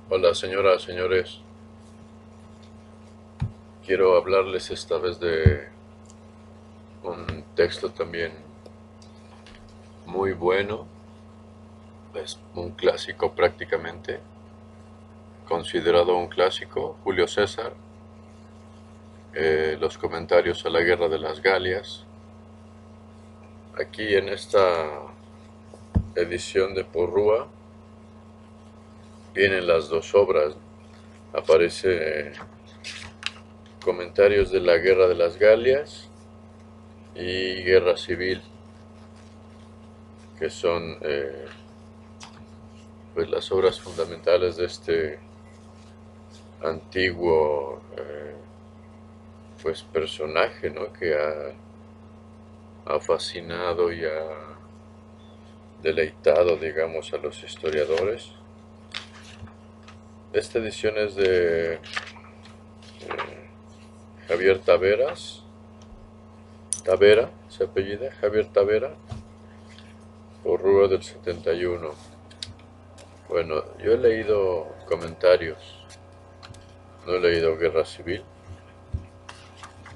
Hola señoras, señores. Quiero hablarles esta vez de un texto también muy bueno. Es un clásico prácticamente, considerado un clásico, Julio César. Los comentarios a la Guerra de las Galias. Aquí en esta edición de Porrúa vienen las dos obras. Aparece comentarios de la Guerra de las Galias y Guerra Civil, que son pues las obras fundamentales de este antiguo pues personaje, ¿no? Que ha fascinado y ha deleitado, digamos, a los historiadores. Esta edición es de Javier Tavera, se apellida Javier Tavera, por Rúa del 71. Bueno, yo he leído comentarios, no he leído Guerra Civil.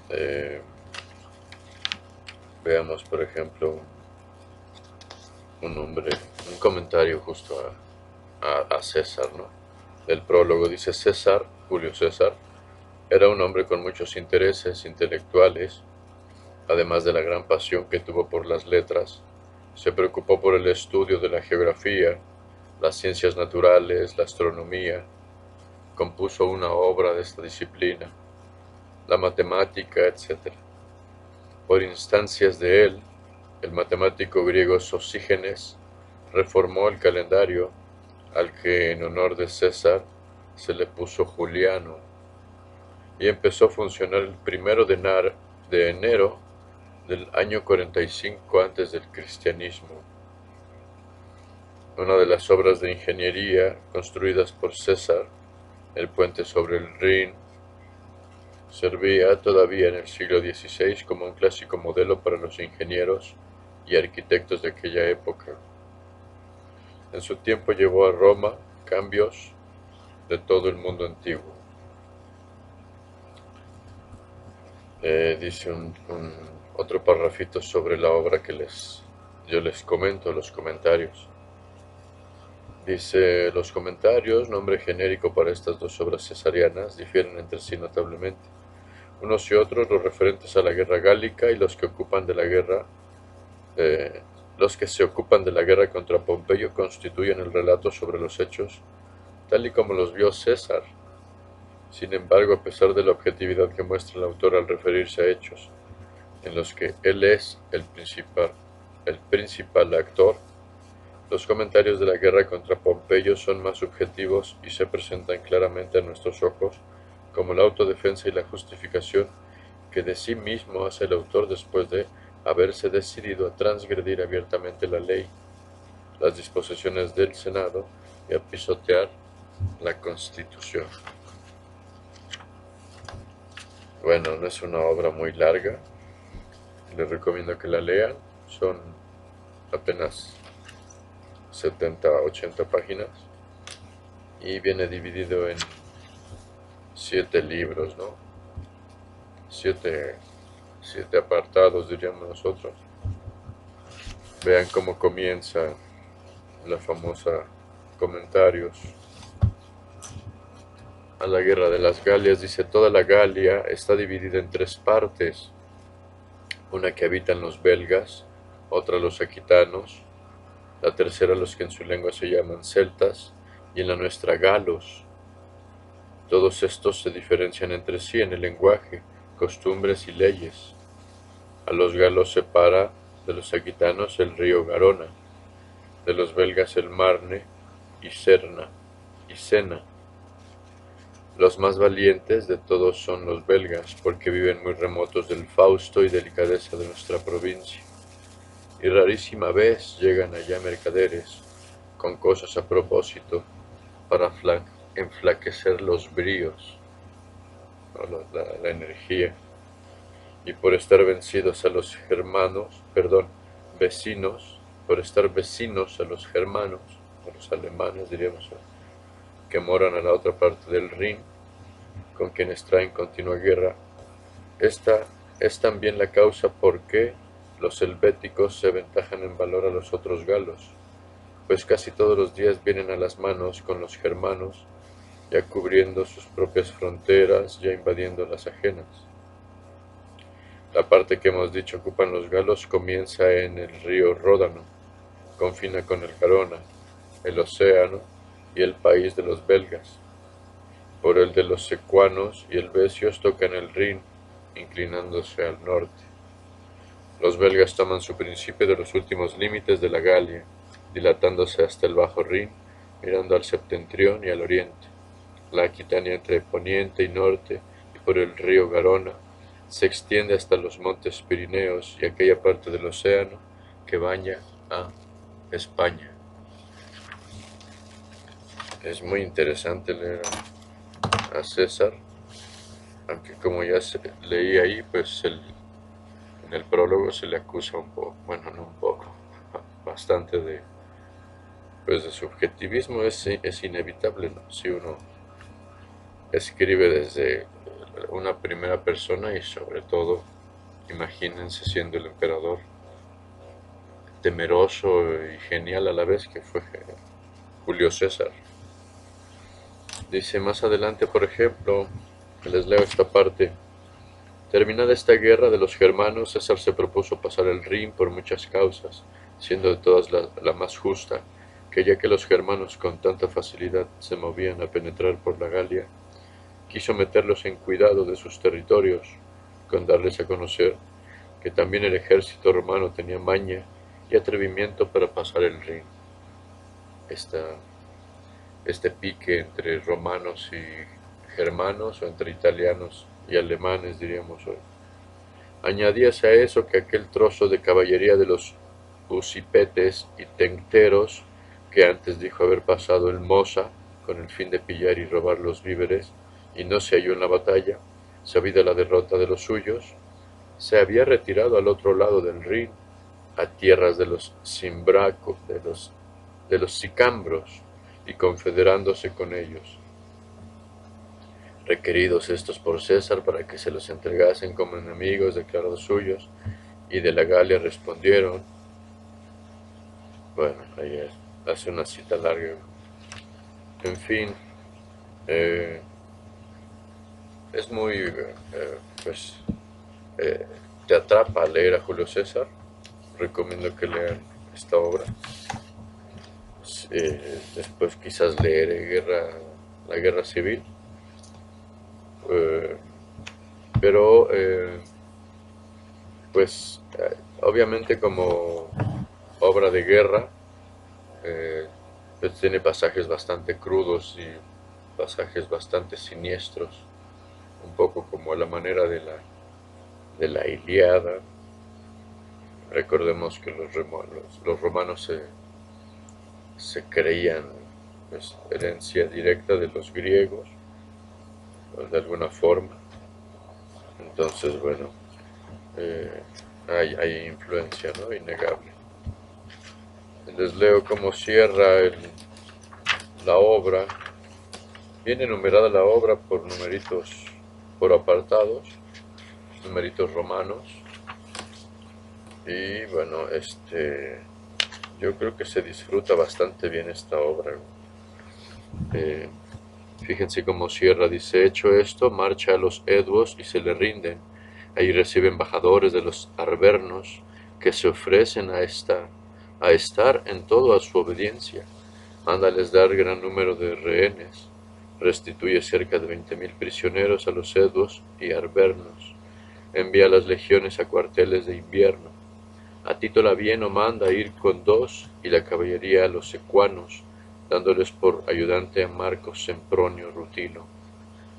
Eh, Veamos, por ejemplo, un comentario justo a César, ¿no? Del prólogo dice: César, Julio César, era un hombre con muchos intereses intelectuales, además de la gran pasión que tuvo por las letras. Se preocupó por el estudio de la geografía, las ciencias naturales, la astronomía. Compuso una obra de esta disciplina, la matemática, etc. Por instancias de él, el matemático griego Sosígenes reformó el calendario, al que en honor de César se le puso Juliano, y empezó a funcionar el primero de enero del año 45 antes del cristianismo. Una de las obras de ingeniería construidas por César, el puente sobre el Rin, servía todavía en el siglo XVI como un clásico modelo para los ingenieros y arquitectos de aquella época. En su tiempo llevó a Roma cambios de todo el mundo antiguo. Dice otro parrafito sobre la obra que yo les comento, los comentarios. Dice: los comentarios, nombre genérico para estas dos obras cesarianas, difieren entre sí notablemente. Unos y otros, los referentes a la guerra gálica y eh, los que se ocupan de la guerra contra Pompeyo, constituyen el relato sobre los hechos tal y como los vio César. Sin embargo, a pesar de la objetividad que muestra el autor al referirse a hechos en los que él es el principal actor, los comentarios de la guerra contra Pompeyo son más subjetivos y se presentan claramente a nuestros ojos como la autodefensa y la justificación que de sí mismo hace el autor después de haberse decidido a transgredir abiertamente la ley, las disposiciones del Senado y a pisotear la Constitución. Bueno, no es una obra muy larga, les recomiendo que la lean, son apenas 70-80 páginas y viene dividido en 7 libros, ¿no? Siete, 7 apartados, diríamos nosotros. Vean cómo comienza la famosa comentarios a la guerra de las Galias. Dice: toda la Galia está dividida en 3 partes, una que habitan los belgas, otra los aquitanos, la tercera los que en su lengua se llaman celtas, y en la nuestra galos. Todos estos se diferencian entre sí en el lenguaje, costumbres y leyes. A los galos separa de los aquitanos el río Garona, de los belgas el Marne y Sena. Los más valientes de todos son los belgas, porque viven muy remotos del fausto y delicadeza de nuestra provincia, y rarísima vez llegan allá mercaderes con cosas a propósito para enflaquecer los bríos, ¿no? La energía, y por estar vencidos a los germanos, perdón, vecinos, por estar vecinos a los germanos, a los alemanes diríamos, que moran a la otra parte del Rin, con quienes traen continua guerra. Esta es también la causa por qué los helvéticos se aventajan en valor a los otros galos, pues casi todos los días vienen a las manos con los germanos, ya cubriendo sus propias fronteras, ya invadiendo las ajenas. La parte que hemos dicho ocupan los galos comienza en el río Ródano, confina con el Garona, el Océano y el país de los belgas. Por el de los secuanos y helvecios tocan el Rin, inclinándose al norte. Los belgas toman su principio de los últimos límites de la Galia, dilatándose hasta el bajo Rin, mirando al septentrión y al oriente. La Aquitania entre poniente y norte, y por el río Garona, se extiende hasta los montes Pirineos y aquella parte del océano que baña a España. Es muy interesante leer a César, aunque como ya leí ahí, pues en el prólogo se le acusa un poco, bueno, no un poco, bastante pues de subjetivismo. Es inevitable, ¿no? Si uno escribe desde una primera persona y sobre todo, imagínense siendo el emperador temeroso y genial a la vez que fue Julio César. Dice más adelante, por ejemplo, les leo esta parte. Terminada esta guerra de los germanos, César se propuso pasar el Rin por muchas causas, siendo de todas la más justa, que ya que los germanos con tanta facilidad se movían a penetrar por la Galia, quiso meterlos en cuidado de sus territorios, con darles a conocer que también el ejército romano tenía maña y atrevimiento para pasar el Rin. Este pique entre romanos y germanos, o entre italianos y alemanes, diríamos hoy. Añadíase a eso que aquel trozo de caballería de los usipetes y tenteros, que antes dijo haber pasado el Mosa con el fin de pillar y robar los víveres, y no se halló en la batalla, sabida la derrota de los suyos, se había retirado al otro lado del Rin, a tierras de los Cimbracos, de los sicambros, y confederándose con ellos. Requeridos estos por César para que se los entregasen como enemigos declarados suyos, y de la Galia respondieron, bueno, ahí hace una cita larga. En fin, es muy, pues, te atrapa leer a Julio César. Recomiendo que lean esta obra. Después quizás leer la guerra civil. Pero pues obviamente como obra de guerra pues tiene pasajes bastante crudos y pasajes bastante siniestros, un poco como a la manera de la Ilíada. Recordemos que los romanos se creían pues, herencia directa de los griegos, de alguna forma. Entonces, bueno, hay influencia, ¿no? Innegable. Les leo cómo cierra la obra. Viene numerada la obra por numeritos, por apartados, numeritos romanos. Y bueno, yo creo que se disfruta bastante bien esta obra. Fíjense cómo cierra, dice, hecho esto, marcha a los eduos y se le rinden. Ahí recibe embajadores de los arvernos que se ofrecen a estar en todo a su obediencia. Mándales dar gran número de rehenes. Restituye cerca de 20.000 prisioneros a los eduos y arvernos. Envía las legiones a cuarteles de invierno. A Tito Labieno manda ir con 2 y la caballería a los secuanos, dándoles por ayudante a Marco Sempronio Rutilo,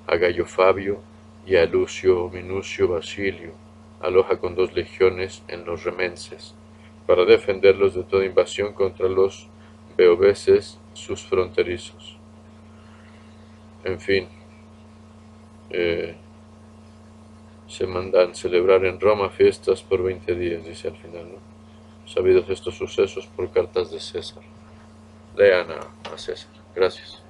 a Gallo Fabio y a Lucio Minucio Basilio. Aloja con 2 legiones en los remenses, para defenderlos de toda invasión contra los beoveses sus fronterizos. En fin, se mandan celebrar en Roma fiestas por 20 días, dice al final, ¿no? Sabidos estos sucesos por cartas de César. Lean a César. Gracias.